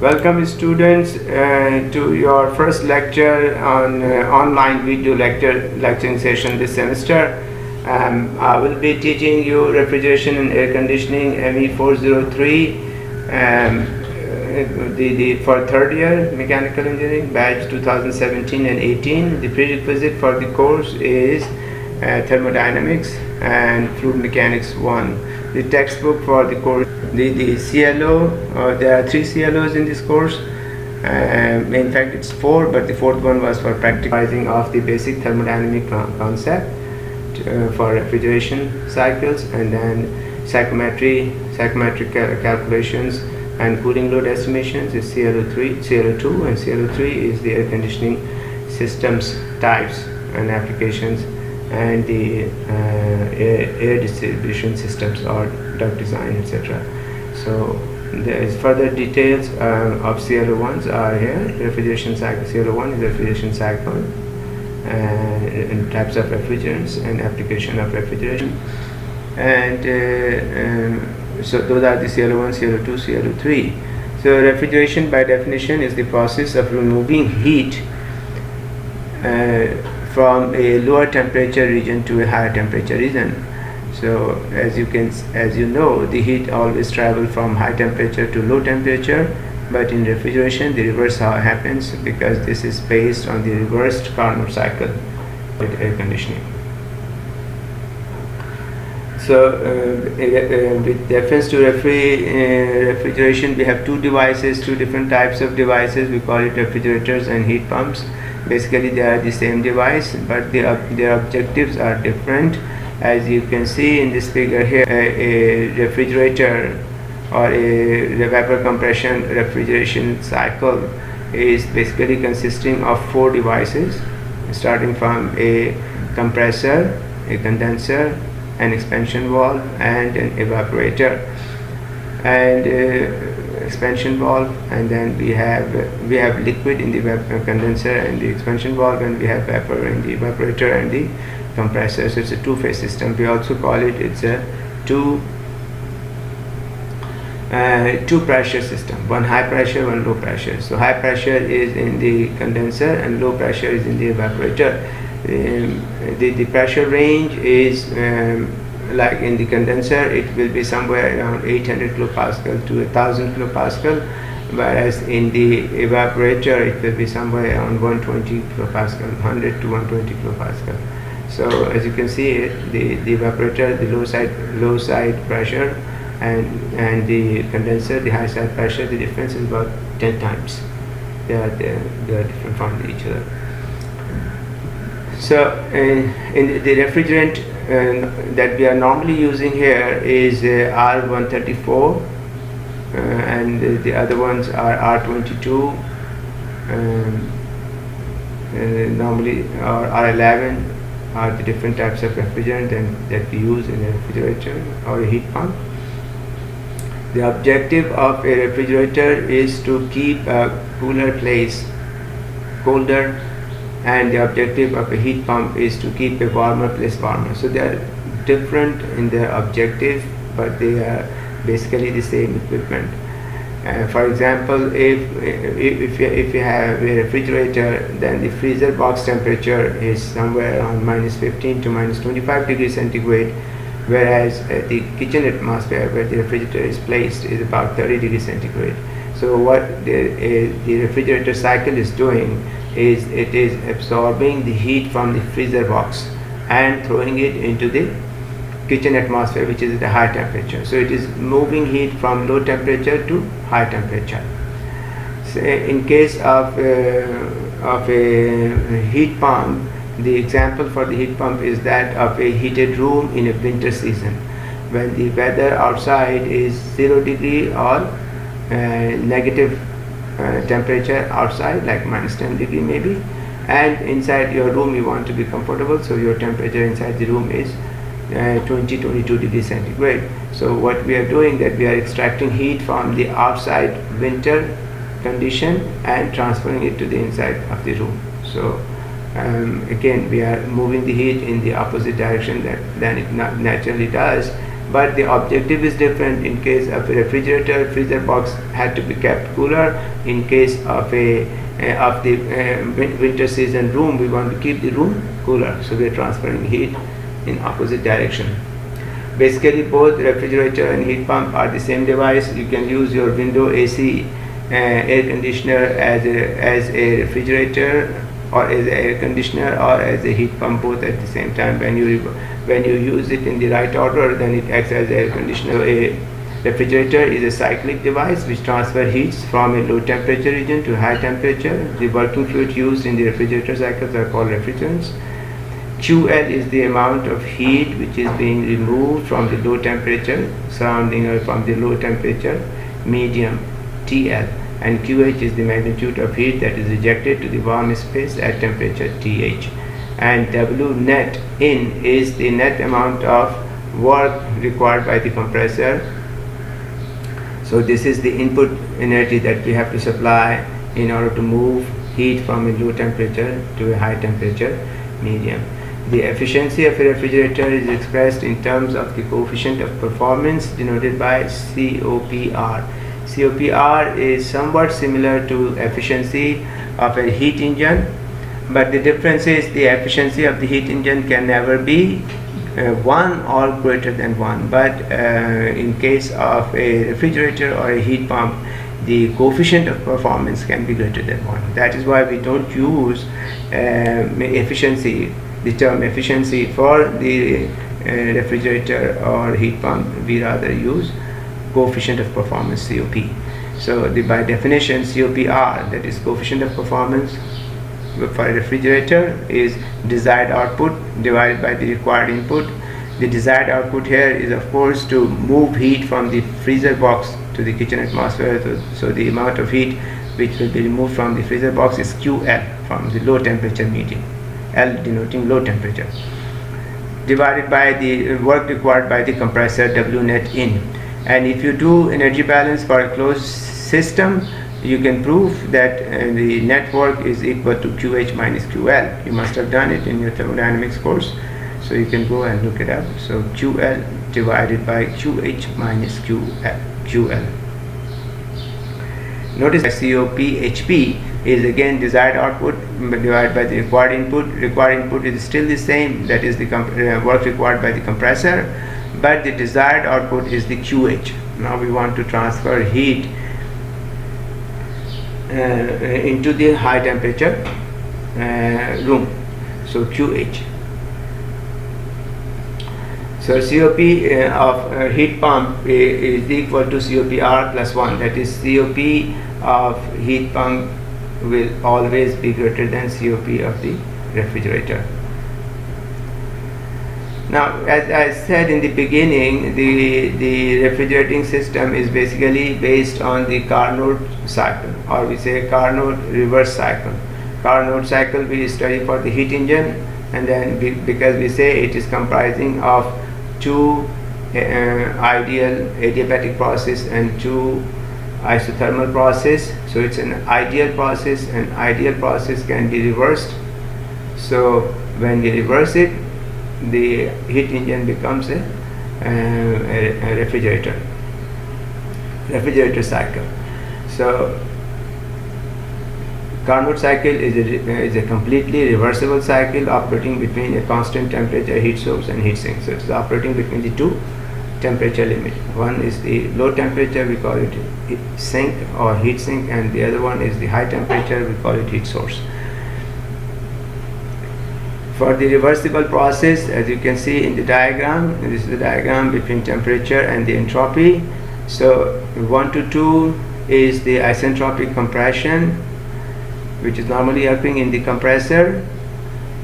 Welcome students to your first lecture on online video lecturing session this semester. I will be teaching you refrigeration and air conditioning ME403 for third year mechanical engineering batch 2017 and 18. The prerequisite for the course is thermodynamics and fluid mechanics 1. The textbook for the course, the CLO, there are 3 CLOs in this course. In fact it's 4, but the 4th one was for practicing of the basic thermodynamic concept for refrigeration cycles, and then psychometric calculations and cooling load estimations is CLO2, and CLO3 is the air conditioning systems types and applications, and the air distribution systems or duct design, etc. So there is further details of CLO1s are here. Refrigeration cycle, CLO1 is refrigeration cycle and types of refrigerants and application of refrigeration, and so those are the CLO1, CLO2, CLO3. So refrigeration by definition is the process of removing heat from a lower temperature region to a higher temperature region. So as you know, the heat always travels from high temperature to low temperature, but in refrigeration the reverse happens, because this is based on the reversed Carnot cycle with air conditioning. So with reference to refrigeration, we have two different types of devices. We call it refrigerators and heat pumps. Basically they are the same device, but their objectives are different. As you can see in this figure here, a refrigerator or a vapor compression refrigeration cycle is basically consisting of 4 devices, starting from a compressor, a condenser, an expansion valve, and an evaporator, and expansion valve, and then we have liquid in the condenser and the expansion valve, and we have vapor in the evaporator and the compressor. So it's a two-phase system. We also call it's a two pressure system, one high pressure, one low pressure. So high pressure is in the condenser and low pressure is in the evaporator. The pressure range is like in the condenser it will be somewhere around 800 kilopascal to 1000 kilopascal, whereas in the evaporator it will be somewhere around 120 kilopascal, 100 to 120 kilopascal. So as you can see, the evaporator, the low side pressure, and the condenser, the high side pressure, the difference is about 10 times. They are different from each other. So in the refrigerant that we are normally using here is R134, and the other ones are R22, normally, or R11 are the different types of refrigerant that we use in a refrigerator or a heat pump. The objective of a refrigerator is to keep a cooler place colder, and the objective of a heat pump is to keep a warmer place warmer. So they are different in their objective, but they are basically the same equipment. For example, if you have a refrigerator, then the freezer box temperature is somewhere around -15 to -25 degrees centigrade, whereas the kitchen atmosphere where the refrigerator is placed is about 30 degrees centigrade. So what the refrigerator cycle is doing is it is absorbing the heat from the freezer box and throwing it into the kitchen atmosphere, which is at a high temperature. So it is moving heat from low temperature to high temperature. So in case of a heat pump, the example for the heat pump is that of a heated room in a winter season, when the weather outside is 0 degree or negative temperature outside, like -10 degree maybe, and inside your room you want to be comfortable, so your temperature inside the room is 22 degrees centigrade. So what we are doing, that we are extracting heat from the outside winter condition and transferring it to the inside of the room. So again we are moving the heat in the opposite direction than it naturally does, but the objective is different. In case of a refrigerator, freezer box had to be kept cooler. In case of the winter season room, we want to keep the room cooler, so we are transferring heat in opposite direction. Basically, both refrigerator and heat pump are the same device. You can use your window AC air conditioner as a refrigerator, or as an air conditioner, or as a heat pump, both at the same time. When you use it in the right order, then it acts as air conditioner. A refrigerator is a cyclic device which transfers heat from a low temperature region to high temperature. The working fluid used in the refrigerator cycles are called refrigerants. QL is the amount of heat which is being removed from the low temperature surrounding, or from the low temperature medium, TL, and QH is the magnitude of heat that is rejected to the warm space at temperature TH, and W net in is the net amount of work required by the compressor. So this is the input energy that we have to supply in order to move heat from a low temperature to a high temperature medium. The efficiency of a refrigerator is expressed in terms of the coefficient of performance, denoted by COPR. COPR is somewhat similar to efficiency of a heat engine, but the difference is the efficiency of the heat engine can never be 1 or greater than 1, but in case of a refrigerator or a heat pump, the coefficient of performance can be greater than 1. That is why we don't use efficiency, the term efficiency, for the refrigerator or heat pump. We rather use coefficient of performance, COP. So by definition, COPR, that is coefficient of performance for a refrigerator, is desired output divided by the required input. The desired output here is, of course, to move heat from the freezer box to the kitchen atmosphere. So the amount of heat which will be removed from the freezer box is QL, from the low temperature medium, L denoting low temperature, divided by the work required by the compressor, W net in. And if you do energy balance for a closed system, you can prove that the net work is equal to QH minus QL. You must have done it in your thermodynamics course, so you can go and look it up. So QL divided by QH minus QL. Notice that COPHP is again desired output divided by the required input. Required input is still the same, that is the work required by the compressor, but the desired output is the QH. Now we want to transfer heat into the high temperature room, so QH. So COP of heat pump is equal to COPR plus 1, that is COP of heat pump will always be greater than COP of the refrigerator. Now, as I said in the beginning, the refrigerating system is basically based on the Carnot cycle, or we say Carnot reverse cycle. Carnot cycle we study for the heat engine, and then because we say it is comprising of two ideal adiabatic process and two isothermal process. So it's an ideal process, and ideal process can be reversed. So when we reverse it, the heat engine becomes a refrigerator cycle. So Carnot cycle is a completely reversible cycle operating between a constant temperature heat source and heat sink. So it's operating between the two temperature limit. One is the low temperature, we call it heat sink or heat sink, and the other one is the high temperature, we call it heat source. For the reversible process, as you can see in the diagram, this is the diagram between temperature and the entropy. So 1 to 2 is the isentropic compression, which is normally occurring in the compressor.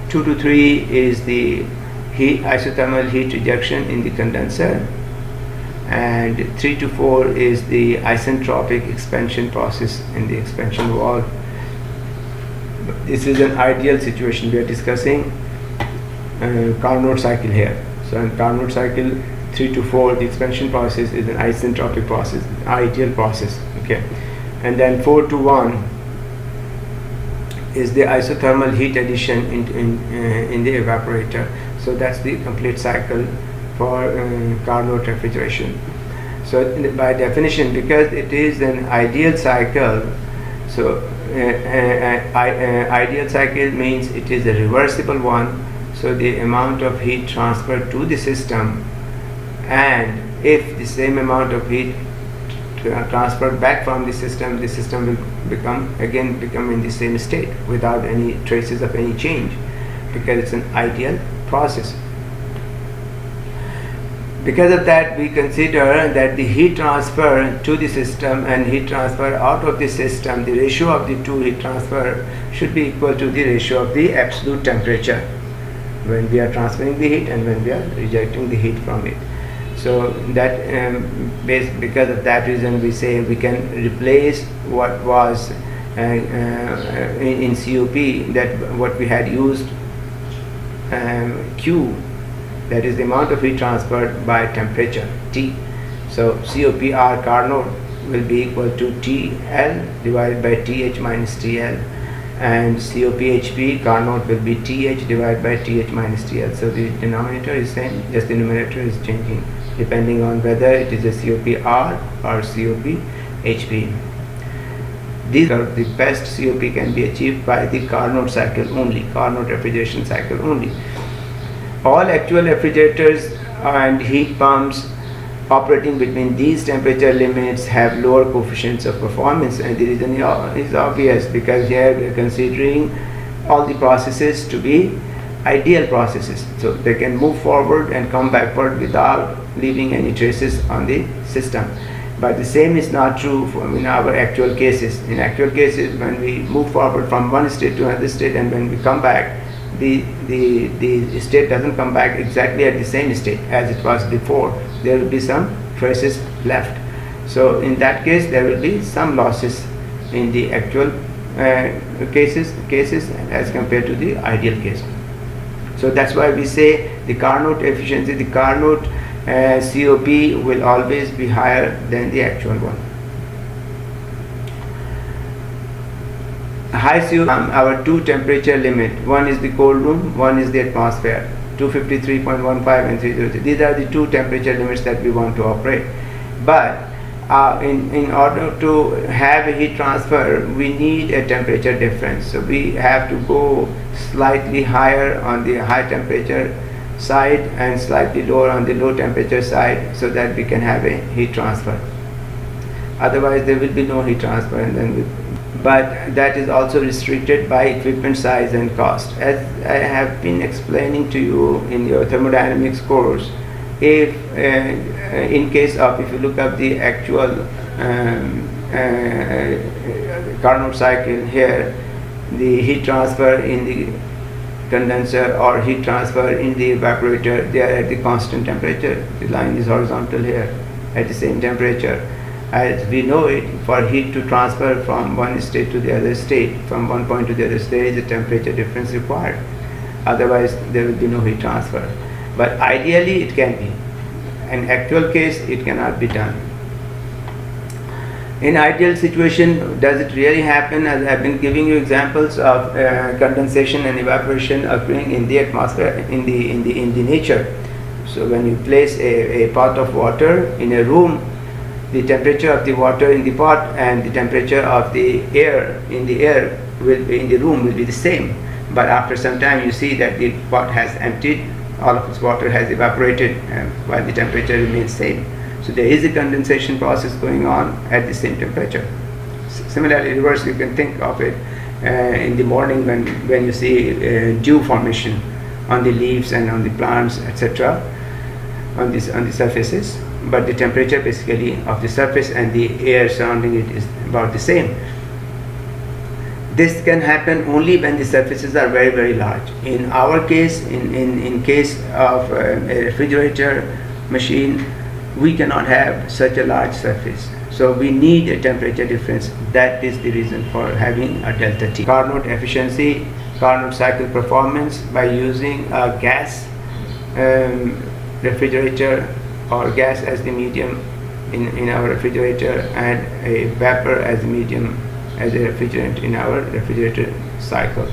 2 to 3 is the isothermal heat rejection in the condenser, and 3 to 4 is the isentropic expansion process in the expansion valve. This is an ideal situation. We are discussing Carnot cycle here. So in Carnot cycle 3 to 4, the expansion process is an isentropic process, ideal process. Okay, and then 4 to 1 is the isothermal heat addition in the evaporator. So that's the complete cycle for Carnot refrigeration. So by definition, because it is an ideal cycle, so ideal cycle means it is a reversible one. So the amount of heat transferred to the system, and if the same amount of heat transferred back from the system will become in the same state without any traces of any change, because it's an ideal process. Because of that, we consider that the heat transfer to the system and heat transfer out of the system, the ratio of the two heat transfer should be equal to the ratio of the absolute temperature when we are transferring the heat and when we are rejecting the heat from it. So that because of that reason, we say we can replace what was in COP, that what we had used Q, that is the amount of heat transferred by temperature T. So COP R Carnot will be equal to TL divided by TH minus TL, and COP HP Carnot will be TH divided by TH minus TL. So the denominator is same, just the numerator is changing depending on whether it is a COP R or COP HP. These are the best COP can be achieved by the Carnot cycle only, Carnot refrigeration cycle only. All actual refrigerators and heat pumps operating between these temperature limits have lower coefficients of performance, and the reason is obvious, because here we are considering all the processes to be ideal processes, so they can move forward and come backward without leaving any traces on the system. But the same is not true in our actual cases. In actual cases, when we move forward from one state to another state, and when we come back, the state doesn't come back exactly at the same state as it was before. There will be some traces left. So in that case, there will be some losses in the actual cases as compared to the ideal case. So that's why we say the Carnot efficiency, the Carnot COP will always be higher than the actual one. High COP, our two temperature limit, one is the cold room, one is the atmosphere, 253.15 and 303. These are the two temperature limits that we want to operate. But in order to have a heat transfer, we need a temperature difference. So we have to go slightly higher on the high temperature side and slightly lower on the low temperature side, so that we can have a heat transfer. Otherwise there will be no heat transfer, and then but that is also restricted by equipment size and cost. As I have been explaining to you in your thermodynamics course, if in case of, if you look up the actual Carnot cycle here, the heat transfer in the condenser or heat transfer in the evaporator, they are at the constant temperature. The line is horizontal here at the same temperature. As we know it, for heat to transfer from one state to the other state, from one point to the other state, there is a temperature difference required. Otherwise there will be no heat transfer. But ideally it can be. In actual case it cannot be done. In ideal situation, does it really happen? As I have been giving you examples of condensation and evaporation occurring in the atmosphere, in the nature. So when you place a pot of water in a room, the temperature of the water in the pot and the temperature of the air in the room will be the same. But after some time you see that the pot has emptied, all of its water has evaporated, while the temperature remains same. So there is a condensation process going on at the same temperature. Similarly, reverse, you can think of it in the morning when you see dew formation on the leaves and on the plants, etc., on the surfaces. But the temperature basically of the surface and the air surrounding it is about the same. This can happen only when the surfaces are very, very large. In our case, in case of a refrigerator machine, we cannot have such a large surface. So we need a temperature difference. That is the reason for having a delta T. Carnot efficiency, Carnot cycle performance by using a gas refrigerator or gas as the medium in our refrigerator, and a vapor as the medium as a refrigerant in our refrigerator cycle.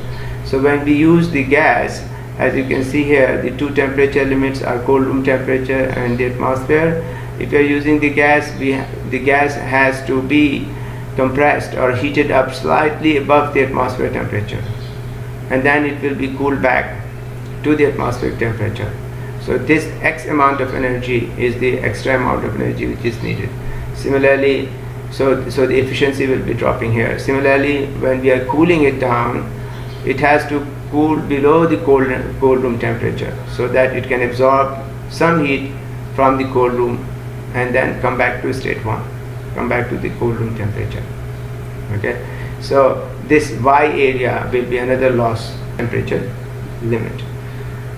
So when we use the gas, As you can see here, the two temperature limits are cold room temperature and the atmosphere. If you are using the gas, the gas has to be compressed or heated up slightly above the atmosphere temperature, and then it will be cooled back to the atmospheric temperature. So this X amount of energy is the extra amount of energy which is needed. Similarly, so the efficiency will be dropping here. Similarly, when we are cooling it down, it has to cool below the cold room temperature so that it can absorb some heat from the cold room and then come back to state 1, come back to the cold room temperature. Okay, so this Y area will be another loss temperature limit.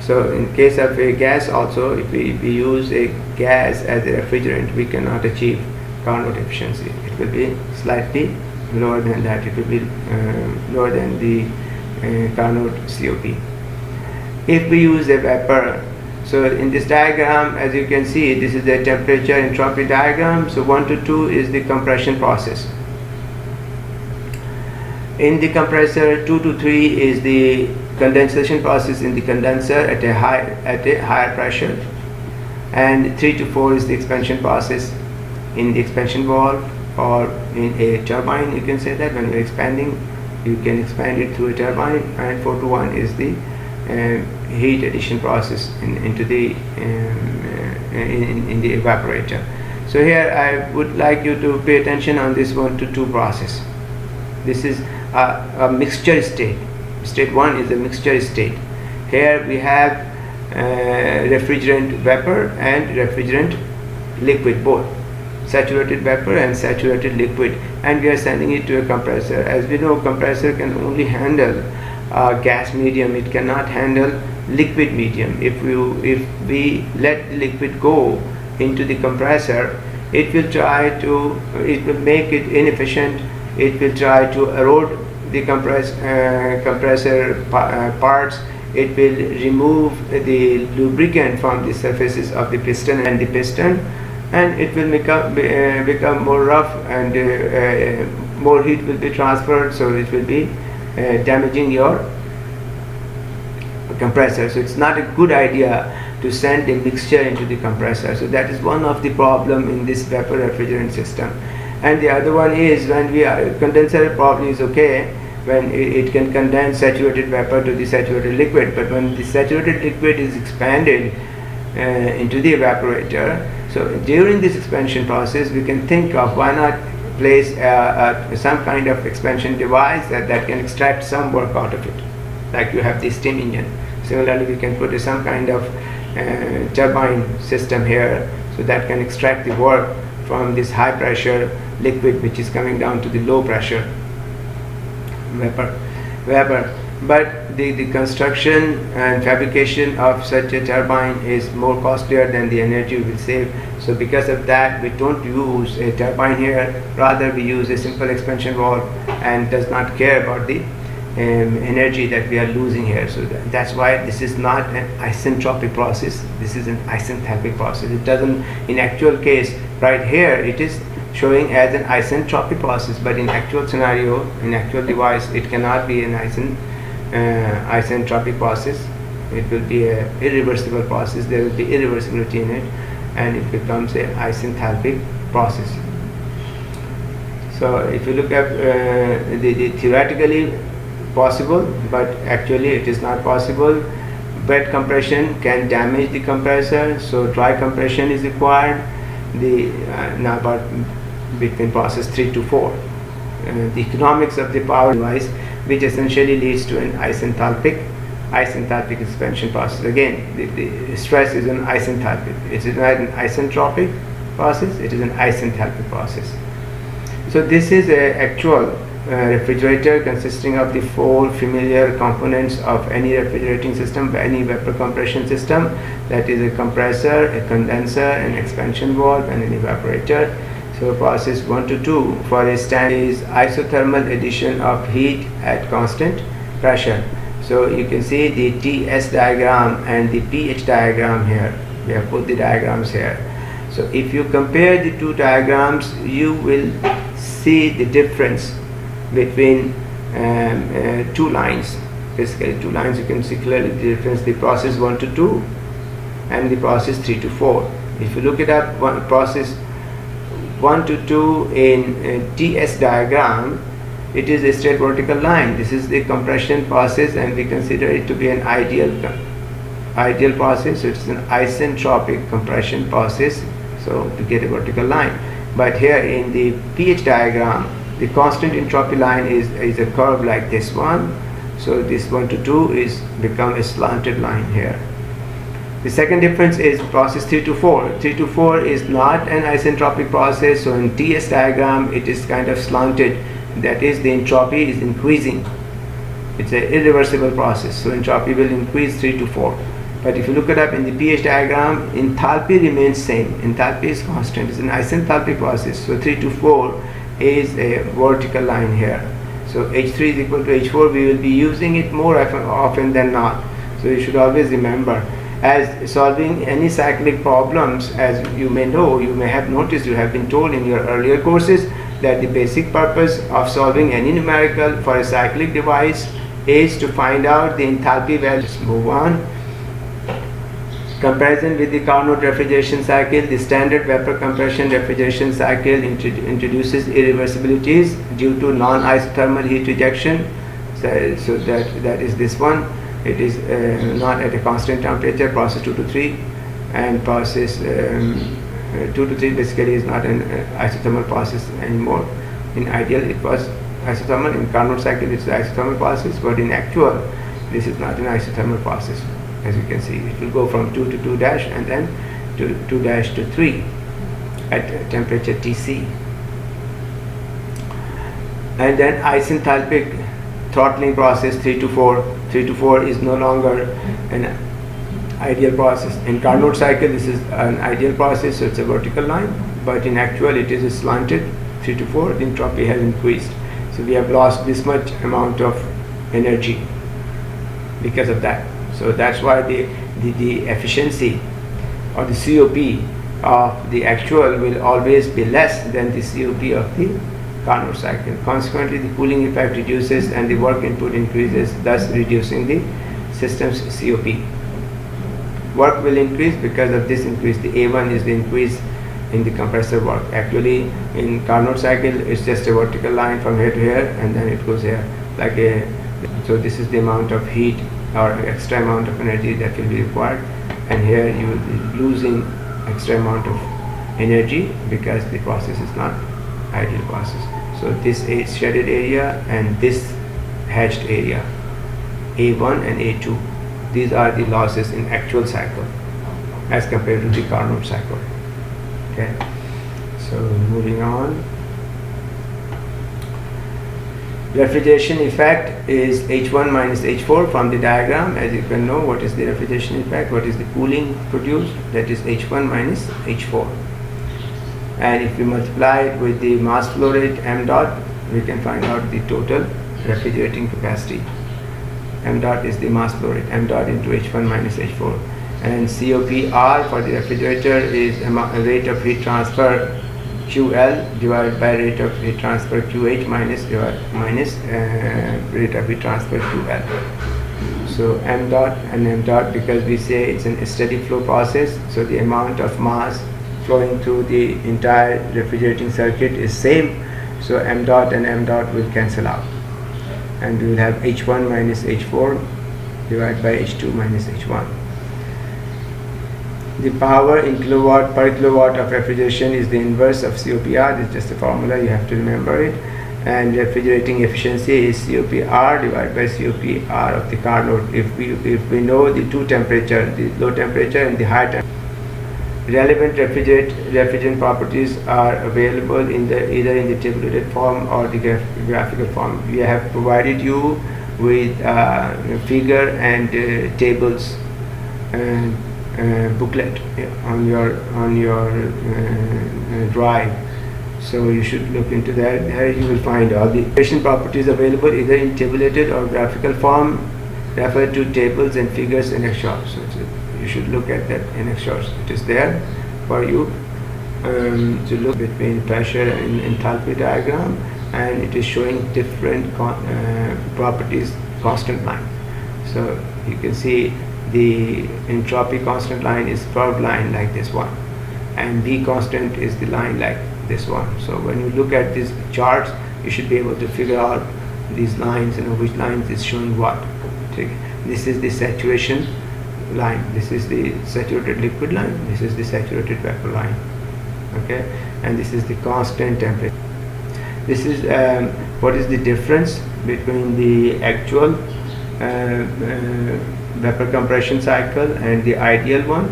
So in case of a gas also, if we use a gas as a refrigerant, we cannot achieve Carnot efficiency. It will be slightly lower than that. It will be lower than the Carnot COP. If we use a vapor, so in this diagram, as you can see, this is the temperature entropy diagram. So 1 to 2 is the compression process. In the compressor, 2 to 3 is the condensation process in the condenser at a higher pressure, and 3 to 4 is the expansion process in the expansion valve or in a turbine. You can say that when you're expanding, you can expand it through a turbine, and 4 to 1 is the heat addition process into the in the evaporator. So here I would like you to pay attention on this 1 to 2 process. This is a mixture state. State 1 is a mixture state. Here we have refrigerant vapor and refrigerant liquid, both saturated vapor and saturated liquid, and we are sending it to a compressor. As we know, compressor can only handle gas medium, it cannot handle liquid medium. If we let the liquid go into the compressor, it will make it inefficient. It will try to erode the compressor parts. It will remove the lubricant from the surfaces of the piston and it will become more rough, and more heat will be transferred, so it will be damaging your compressor. So it's not a good idea to send a mixture into the compressor. So that is one of the problem in this vapor refrigerant system. And the other one is when condenser probably is okay when it can condense saturated vapor to the saturated liquid, but when the saturated liquid is expanded into the evaporator, so during this expansion process we can think of why not place some kind of expansion device that can extract some work out of it, like you have the steam engine. Similarly, we can put some kind of turbine system here, so that can extract the work from this high pressure liquid which is coming down to the low pressure vapor. But the construction and fabrication of such a turbine is more costlier than the energy we will save. So because of that, we don't use a turbine here, rather we use a simple expansion valve and does not care about the energy that we are losing here. So that's why this is not an isentropic process, this is an isenthalpic process. It doesn't, in actual case right here it is showing as an isentropic process, but in actual scenario, in actual device, it cannot be an isentropic process. It will be a irreversible process. There will be irreversibility in it, and it becomes a isenthalpic process. So if you look at the theoretically possible, but actually it is not possible. Wet compression can damage the compressor, so dry compression is required. Now about between process 3 to 4, the economics of the power device, which essentially leads to an isenthalpic expansion process. Again, the stress is an isenthalpic. It is not an isentropic process, it is an isenthalpic process. So this is an actual refrigerator consisting of the 4 familiar components of any refrigerating system, any vapor compression system, that is a compressor, a condenser, an expansion valve, and an evaporator. So process 1 to 2 for a standard is isothermal addition of heat at constant pressure. So you can see the TS diagram and the pH diagram here. We have put the diagrams here. So if you compare the two diagrams, you will see the difference between two lines. basically two lines. You can see clearly the difference, the process 1 to 2 and the process 3 to 4. If you look it up, process 1 to 2 in TS diagram, it is a straight vertical line. This is the compression process, and we consider it to be an ideal process. So it's an isentropic compression process, so to get a vertical line. But here in the pH diagram, the constant entropy line is a curve like this one. So this 1 to 2 is become a slanted line here. The second difference is process 3 to 4. 3 to 4 is not an isentropic process, so in TS diagram it is kind of slanted. That is, the entropy is increasing. It's an irreversible process, so entropy will increase 3 to 4. But if you look it up in the pH diagram, enthalpy remains same. Enthalpy is constant. It's an isenthalpic process. So 3 to 4 is a vertical line here. So H3 is equal to H4. We will be using it more often than not. So you should always remember, as solving any cyclic problems, as you may know, you may have noticed, you have been told in your earlier courses that the basic purpose of solving any numerical for a cyclic device is to find out the enthalpy value. Let's move on. Comparison with the Carnot refrigeration cycle. The standard vapor compression refrigeration cycle introduces irreversibilities due to non-isothermal heat rejection. So that is this one. It is not at a constant temperature, process 2 to 3, and process 2 to 3 basically is not an isothermal process anymore. In ideal it was isothermal, in Carnot cycle it's an isothermal process, but in actual this is not an isothermal process. As you can see, it will go from 2 to 2 dash and then to 2 dash to 3 at temperature Tc. And then isenthalpic throttling process 3 to 4. 3 to 4 is no longer an ideal process. In Carnot cycle this is an ideal process, so it's a vertical line, but in actual it is a slanted. 3 to 4, the entropy has increased. So we have lost this much amount of energy because of that. So that's why the efficiency or the COP of the actual will always be less than the COP of the Carnot cycle. Consequently, the cooling effect reduces and the work input increases, thus reducing the system's COP. Work will increase because of this increase. The A1 is the increase in the compressor work. Actually, in Carnot cycle, it's just a vertical line from here to here, and then it goes here like a. So this is the amount of heat or extra amount of energy that will be required, and here you will be losing extra amount of energy because the process is not ideal process. So this is shaded area and this hatched area, A1 and A2, these are the losses in actual cycle as compared to the Carnot cycle. Okay, so moving on. Refrigeration effect is H1 minus H4 from the diagram. As you can know, what is the refrigeration effect, what is the cooling produced, that is H1 minus H4. And if we multiply it with the mass flow rate m dot, we can find out the total refrigerating capacity. M dot is the mass flow rate, m dot into H1 minus H4. And COPR for the refrigerator is a rate of heat transfer QL divided by rate of heat transfer QH minus rate of heat transfer QL. So m dot and m dot, because we say it's a steady flow process, so the amount of mass flowing through the entire refrigerating circuit is same, so m dot and m dot will cancel out, and we will have H1 minus H4 divided by H2 minus H1. The power in kilowatt per kilowatt of refrigeration is the inverse of COPR. This is just a formula, you have to remember it. And refrigerating efficiency is COPR divided by COPR of the Carnot. If we know the two temperature, the low temperature and the high temperature. Relevant refrigerant properties are available in either in the tabulated form or the graphical form. We have provided you with figure and tables and booklet on your drive, so you should look into that. There you will find all the refrigeration properties available either in tabulated or graphical form. Refer to tables and figures in Excel. So you should look at that in Excel. It is there for you to look between pressure and enthalpy diagram, and it is showing different properties constant line. So you can see the entropy constant line is curved line like this one, and V constant is the line like this one. So when you look at these charts, you should be able to figure out these lines, which lines is showing what. Okay. This is the saturation line, this is the saturated liquid line, this is the saturated vapor line, okay, and this is the constant temperature. This is what is the difference between the actual vapor compression cycle and the ideal one.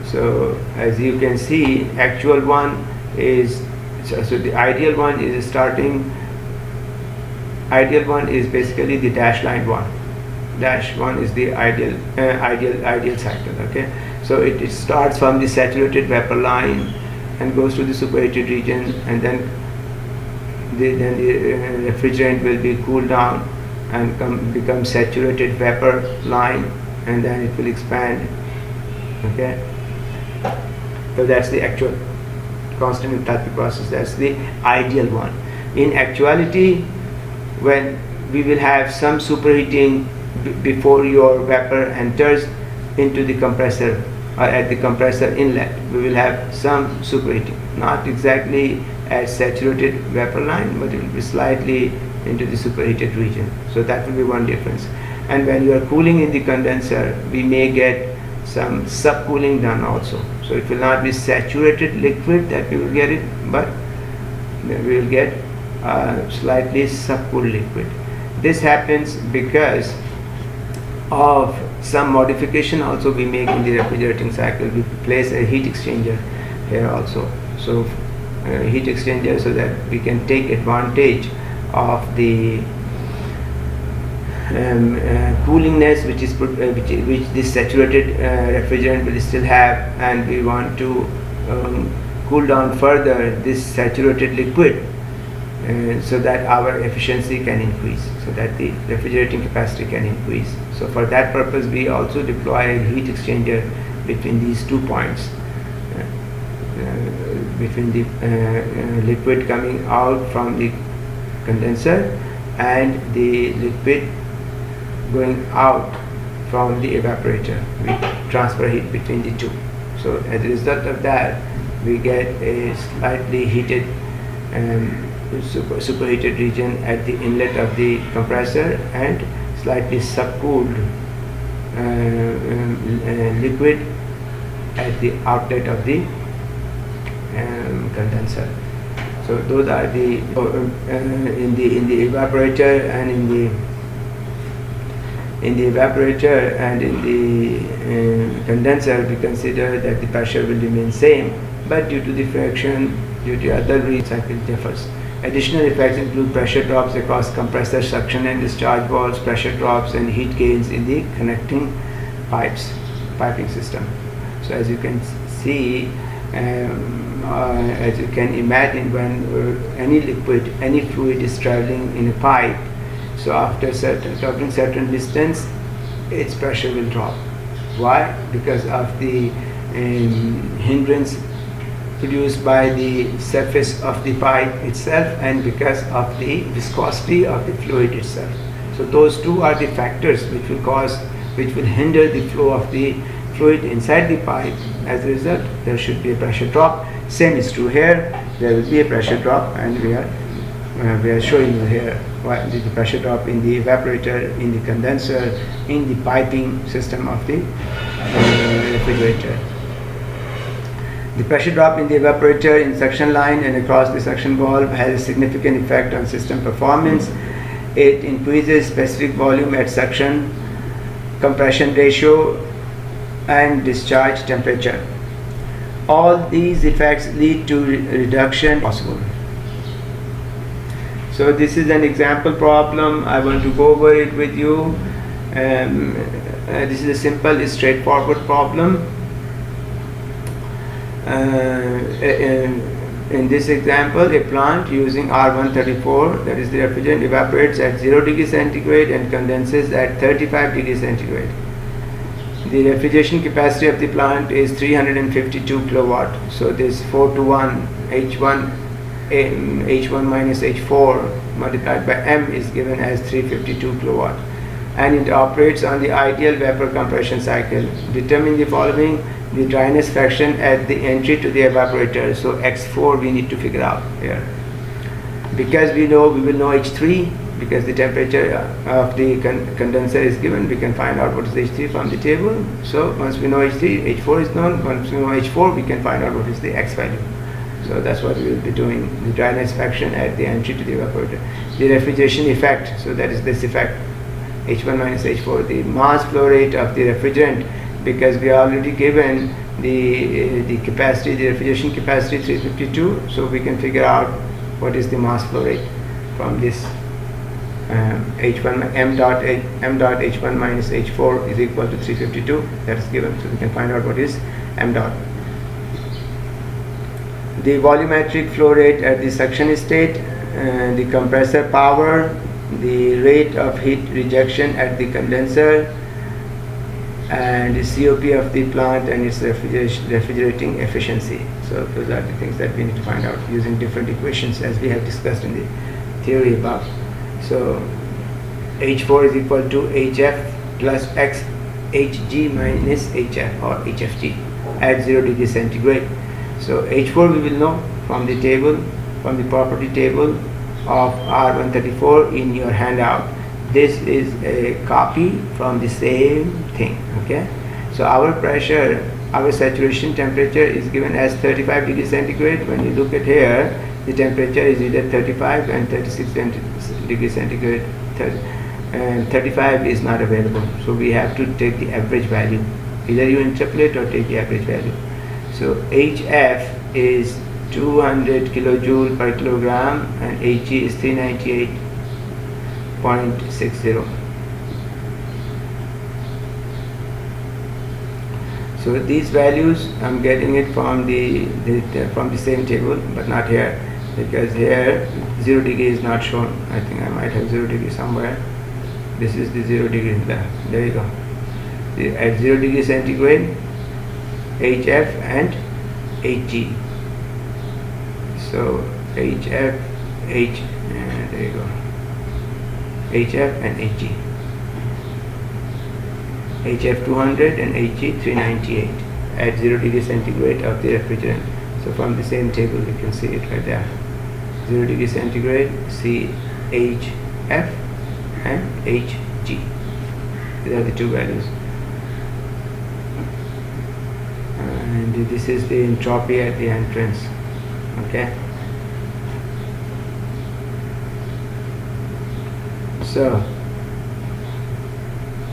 So as you can see, actual one is so the ideal one is starting. Ideal one is basically the dash line one. Dash one is the ideal cycle. Okay, so it starts from the saturated vapor line and goes to the superheated region, and then the refrigerant will be cooled down and become saturated vapor line, and then it will expand. Okay, so that's the actual constant enthalpy process. That's the ideal one. In actuality, when we will have some superheating before your vapor enters into the compressor or at the compressor inlet, we will have some superheating, not exactly at saturated vapor line, but it will be slightly into the superheated region. So that will be one difference. And when you are cooling in the condenser, we may get some subcooling done also. So it will not be saturated liquid that we will get it, but we will get slightly subcooled liquid. This happens because of some modification also we make in the refrigerating cycle. We place a heat exchanger here also. So heat exchanger, so that we can take advantage of the coolingness which this saturated refrigerant will still have, and we want to cool down further this saturated liquid so that our efficiency can increase, so that the refrigerating capacity can increase. So for that purpose we also deploy a heat exchanger between these 2 points, between the liquid coming out from the condenser and the liquid going out from the evaporator. We transfer heat between the two. So as a result of that, we get a slightly heated superheated region at the inlet of the compressor and slightly subcooled liquid at the outlet of the condenser. So those are the in the evaporator and in the evaporator and in the condenser, we consider that the pressure will remain same, but due to the friction, due to other reasons, cycle differs. Additional effects include pressure drops across compressor suction and discharge valves, pressure drops and heat gains in the connecting piping system. So as you can see, as you can imagine, when any liquid, any fluid is traveling in a pipe, so after traveling certain distance, its pressure will drop. Why? Because of the hindrance produced by the surface of the pipe itself, and because of the viscosity of the fluid itself. So those two are the factors which will hinder the flow of the fluid inside the pipe. As a result, there should be a pressure drop. Same is true here. There will be a pressure drop, and we are showing you here what the pressure drop in the evaporator, in the condenser, in the piping system of the refrigerator. The pressure drop in the evaporator, in suction line and across the suction valve has a significant effect on system performance. It increases specific volume at suction, compression ratio and discharge temperature. All these effects lead to reduction possible. So this is an example problem. I want to go over it with you. This is a simple, straightforward problem. In this example, a plant using R134, that is the refrigerant, evaporates at 0 degree centigrade and condenses at 35 degree centigrade. The refrigeration capacity of the plant is 352 kilowatt. So this 4 to 1 H1 minus H4 multiplied by M is given as 352 kilowatt. and it operates on the ideal vapor compression cycle. Determine the following: the dryness fraction at the entry to the evaporator. So X4 we need to figure out here. Because we will know H3, because the temperature of the condenser is given, we can find out what is H3 from the table. So once we know H3, H4 is known. Once we know H4, we can find out what is the X value. So that's what we will be doing, the dryness fraction at the entry to the evaporator. The refrigeration effect, so that is this effect, H1 minus H4, the mass flow rate of the refrigerant, because we are already given the capacity, the refrigeration capacity 352, so we can figure out what is the mass flow rate from this H1 m dot H1 minus H4 is equal to 352, that is given, so we can find out what is m dot. The volumetric flow rate at the suction state, the compressor power, the rate of heat rejection at the condenser, and the COP of the plant and its refrigerating efficiency. So those are the things that we need to find out using different equations as we have discussed in the theory above. So H4 is equal to HF plus X Hg minus HF or HFG at 0 degrees centigrade. So H4 we will know from the table, from the property table of R134 in your handout. This is a copy from the same thing. Okay, so our pressure, our saturation temperature is given as 35 degrees centigrade. When you look at here, the temperature is either 35 and 36 degrees centigrade, and 35 is not available, so we have to take the average value. Either you interpolate or take the average value. So HF is 200 kilojoule per kilogram and Hg is 398.60. So these values I'm getting it from the same table, but not here, because here 0 degree is not shown. I think I might have 0 degree somewhere. This is the 0 degree there you go. At 0 degree centigrade, HF and Hg. So HF, there you go. HF and Hg. HF 200 and Hg 398 at 0 degree centigrade of the refrigerant. So from the same table you can see it right there. 0 degree centigrade, see HF and Hg. These are the two values. And this is the entropy at the entrance. Okay. So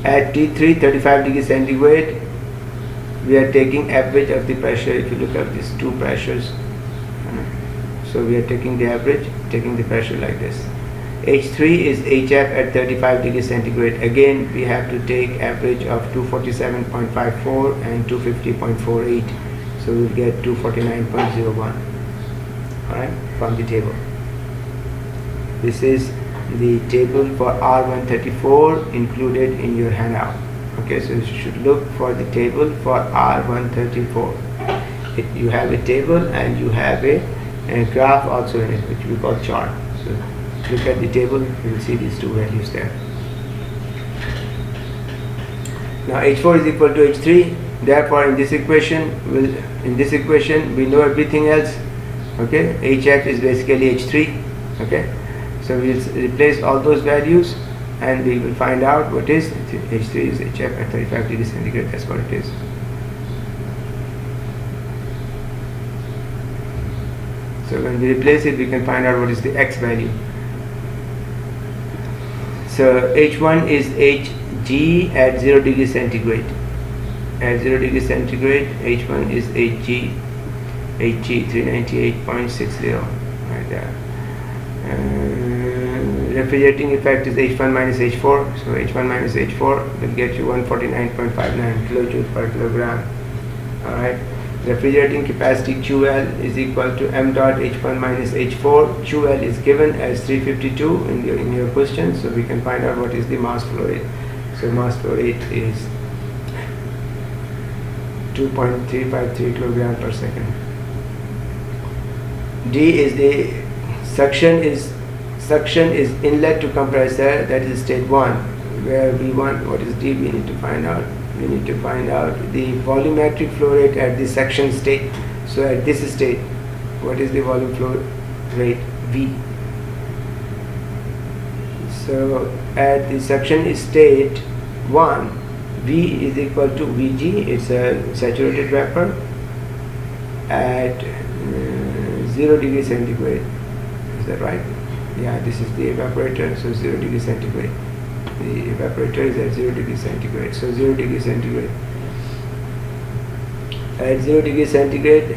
at T3 35 degrees centigrade, we are taking average of the pressure. If you look at these two pressures, so we are taking the average, taking the pressure like this. H3 is HF at 35 degrees centigrade. Again, we have to take average of 247.54 and 250.48. So we'll get 249.01. Alright, from the table. This is the table for R134 included in your handout. Okay, so you should look for the table for R134. You have a table and you have a graph also in it, which we call chart. So look at the table, you will see these two values there. Now H4 is equal to H3. Therefore, in this equation we know everything else. Okay, HF is basically H3. Okay, so we will replace all those values and we will find out what is H3 is HF at 35 degrees centigrade. That's what it is. So when we replace it, we can find out what is the X value. So H1 is Hg at 0 degrees centigrade. At 0 degrees centigrade, H1 is Hg 398.60 right there. Refrigerating effect is H1 minus H4. So H1 minus H4 will get you 149.59 kilojoules per kilogram. Alright. Refrigerating capacity QL is equal to m dot H1 minus H4. QL is given as 352 in your question, so we can find out what is the mass flow rate. So mass flow rate is 2.353 kilogram per second. D is the suction is inlet to compressor, that is state 1. where V1, what is D? We need to find out. We need to find out the volumetric flow rate at the section state. So at this state, what is the volume flow rate? V. So at the section state 1, V is equal to Vg. It's a saturated vapor at 0 degree centigrade. Is that right? Yeah, this is the evaporator, so 0 degree centigrade. The evaporator is at 0 degree centigrade. So 0 degree centigrade. At 0 degree centigrade,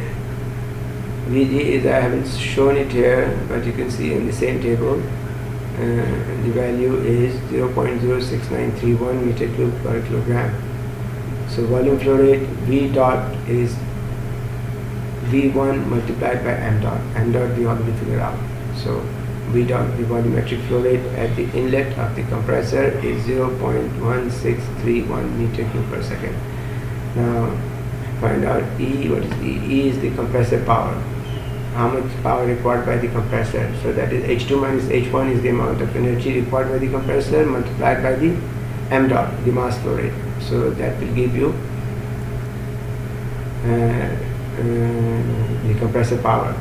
Vg is, I haven't shown it here, but you can see in the same table, the value is 0.06931 meter cube per kilogram. So volume flow rate V dot is V1 multiplied by m dot. M dot we already figured out. So V dot, the volumetric flow rate at the inlet of the compressor, is 0.1631 meter cube per second. Now find out E. What is E? E is the compressor power. How much power required by the compressor? So that is H2 minus H1 is the amount of energy required by the compressor multiplied by the m dot, the mass flow rate. So that will give you the compressor power.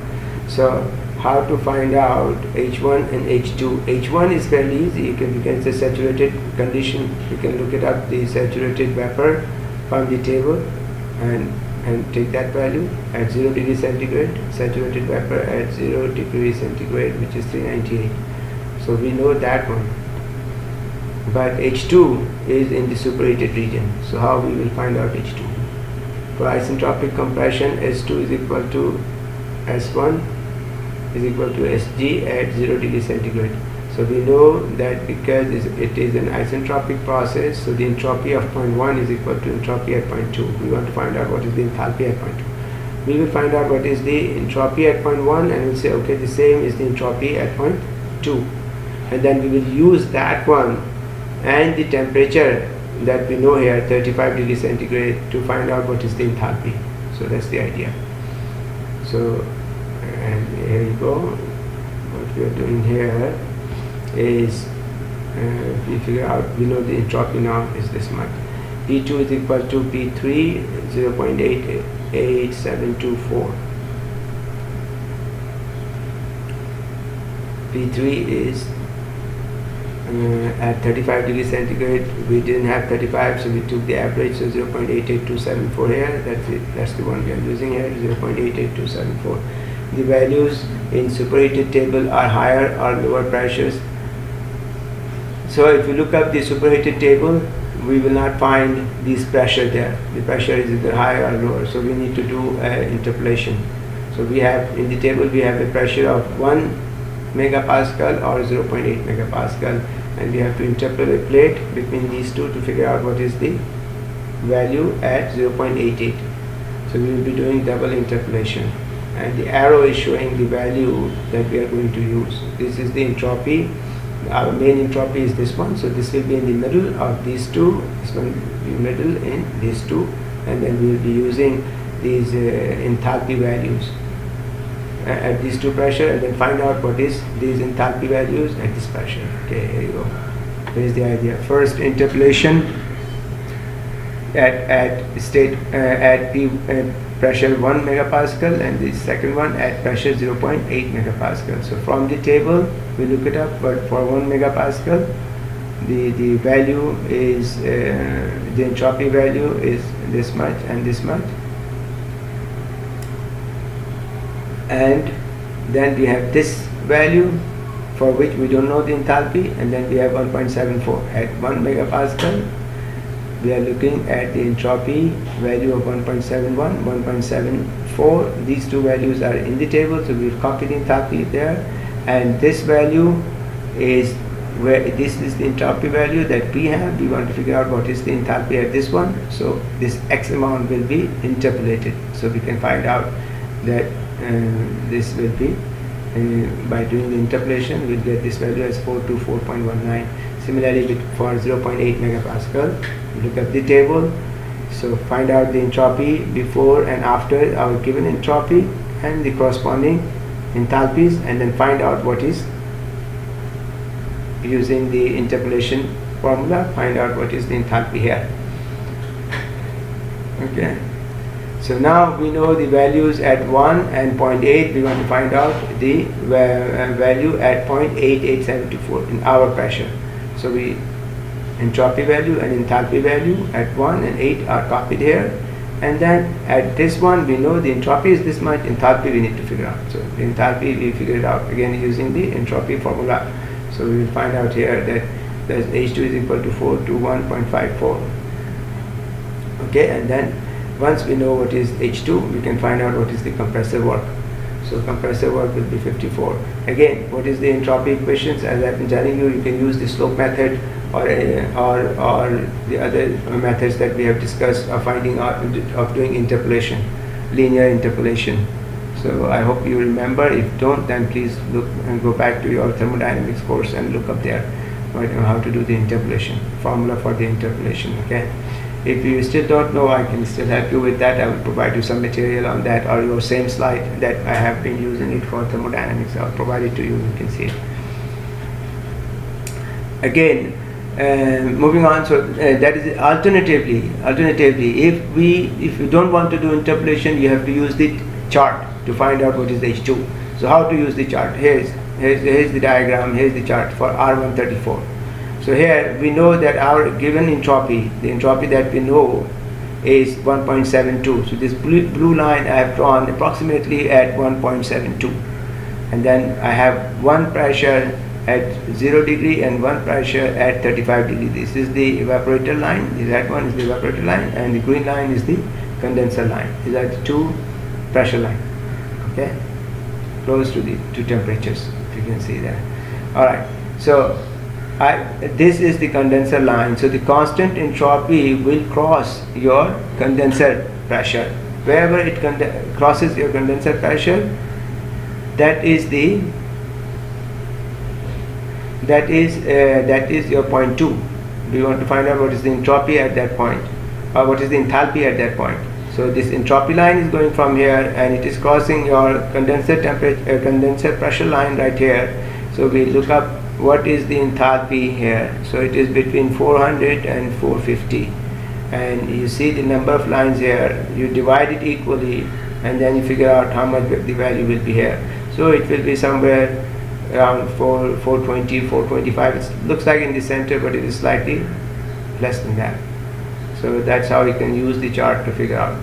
So how to find out H1 and H2? H1 is fairly easy. You can say saturated condition. You can look it up, the saturated vapor from the table, and take that value at 0 degree centigrade, saturated vapor at 0 degree centigrade, which is 398. So we know that one. But H2 is in the superheated region. So how we will find out H2? For isentropic compression, S2 is equal to S1 is equal to Sg at 0 degree centigrade. So we know that because it is an isentropic process, so the entropy of point 1 is equal to entropy at point 2. We want to find out what is the enthalpy at point 2. We will find out what is the entropy at point 1, and we'll say, okay, the same is the entropy at point 2. And then we will use that one and the temperature that we know here, 35 degrees centigrade, to find out what is the enthalpy. So that's the idea. So, and here you go. What we are doing here is we figure out, we know the entropy now is this much. P2 is equal to P3, 0.88724. P3 is at 35 degrees centigrade. We didn't have 35, so we took the average, so 0.88274 here. That's it. That's the one we are using here, 0.88274. The values in superheated table are higher or lower pressures. So if you look up the superheated table, we will not find this pressure there. The pressure is either higher or lower. So we need to do interpolation. So we have in the table, we have a pressure of 1 megapascal or 0.8 megapascal, and we have to interpolate between these two to figure out what is the value at 0.88. So we will be doing double interpolation, and the arrow is showing the value that we are going to use. This is the entropy. Our main entropy is this one, so this will be in the middle of these two. This one will be middle in these two, and then we will be using these enthalpy values at these two pressure, and then find out what is these enthalpy values at this pressure. Okay, here you go. Here is the idea. First interpolation at state at P pressure 1 megapascal, and the second one at pressure 0.8 megapascal. So from the table we look it up, but for 1 megapascal the value is the entropy value is this much and this much, and then we have this value for which we don't know the enthalpy, and then we have 1.74 at 1 megapascal. We are looking at the entropy value of 1.71, 1.74. These two values are in the table, so we've copied enthalpy there, and this value is where this is the entropy value that we have. We want to figure out what is the enthalpy at this one, so this X amount will be interpolated, so we can find out that this will be by doing the interpolation we'll get this value as 424.19. Similarly for 0.8 megapascal, look at the table, so find out the entropy before and after our given entropy and the corresponding enthalpies, and then find out what is using the interpolation formula, find out what is the enthalpy here. Okay. So now we know the values at 1 and 0.8. We want to find out the value at 0.88724 in our pressure. So we entropy value and enthalpy value at 1 and 8 are copied here. And then at this one we know the entropy is this much, enthalpy we need to figure out. So the enthalpy we figure it out again using the entropy formula. So we will find out here that H2 is equal to 421.54. Okay, and then once we know what is H2, we can find out what is the compressor work. So compressor work will be 54. Again, what is the entropy equations? As I've been telling you, you can use the slope method or the other methods that we have discussed of finding out of doing interpolation, linear interpolation. So I hope you remember. If don't, then please look and go back to your thermodynamics course and look up there how to do the interpolation, formula for the interpolation. Okay. If you still don't know, I can still help you with that. I will provide you some material on that, or your same slide that I have been using it for thermodynamics. I'll provide it to you. You can see it. Again, moving on. So that is alternatively, if you don't want to do interpolation, you have to use the chart to find out what is the H2. So how to use the chart? Here's the diagram. Here's the chart for R134. So here we know that our given entropy, the entropy that we know is 1.72. So this blue line I have drawn approximately at 1.72, and then I have one pressure at 0 degree and one pressure at 35 degree. This is the evaporator line. The red one is the evaporator line, and the green line is the condenser line. These are the two pressure lines. Okay, close to the two temperatures. If you can see that. All right. So this is the condenser line. So the constant entropy will cross your condenser pressure. Wherever it crosses your condenser pressure, that is your point 2. We want to find out what is the entropy at that point, or what is the enthalpy at that point. So this entropy line is going from here, and it is crossing your condenser temperature, condenser pressure line right here. So we look up what is the enthalpy here. So it is between 400 and 450, and you see the number of lines here. You divide it equally, and then you figure out how much the value will be here. So it will be somewhere around 420, 425. It looks like in the center, but it is slightly less than that. So that's how you can use the chart to figure out.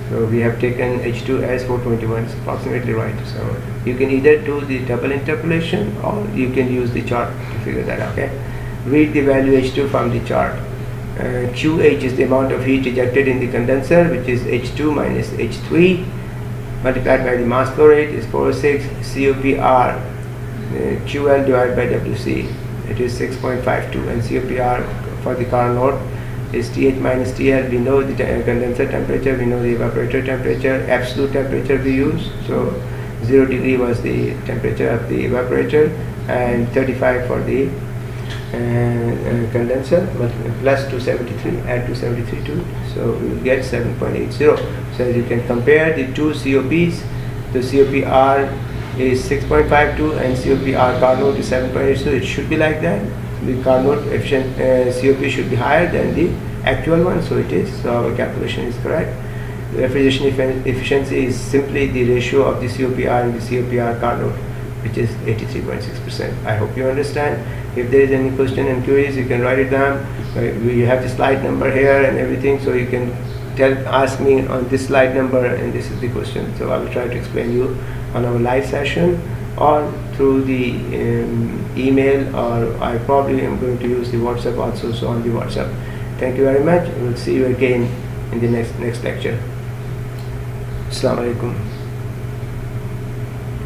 So we have taken H2 as 421. It's approximately right. So you can either do the double interpolation, or you can use the chart to figure that out. Okay. Read the value H2 from the chart. QH is the amount of heat ejected in the condenser, which is H2 minus H3 multiplied by the mass flow rate is 406. COPR, QL divided by WC, it is 6.52, and COPR for the Carnot is TH minus TL. We know the condenser temperature, we know the evaporator temperature, absolute temperature we use. So 0 degree was the temperature of the evaporator, and 35 for the condenser, but plus 273, add 273 to it, so we will get 7.80. So as you can compare the two COPs, the COPR is 6.52 and COPR Carnot is 7.8, so it should be like that. The Carnot efficient COP should be higher than the actual one, so it is. So our calculation is correct. The refrigeration efficiency is simply the ratio of the COPR and the COPR Carnot, which is 83.6%. I hope you understand. If there is any question and queries, you can write it down. We have the slide number here and everything, so you can ask me on this slide number, and this is the question. So I will try to explain you on our live session, or through the email, or I probably am going to use the WhatsApp also, so on the WhatsApp. Thank you very much. We will see you again in the next lecture. Assalamu alaikum.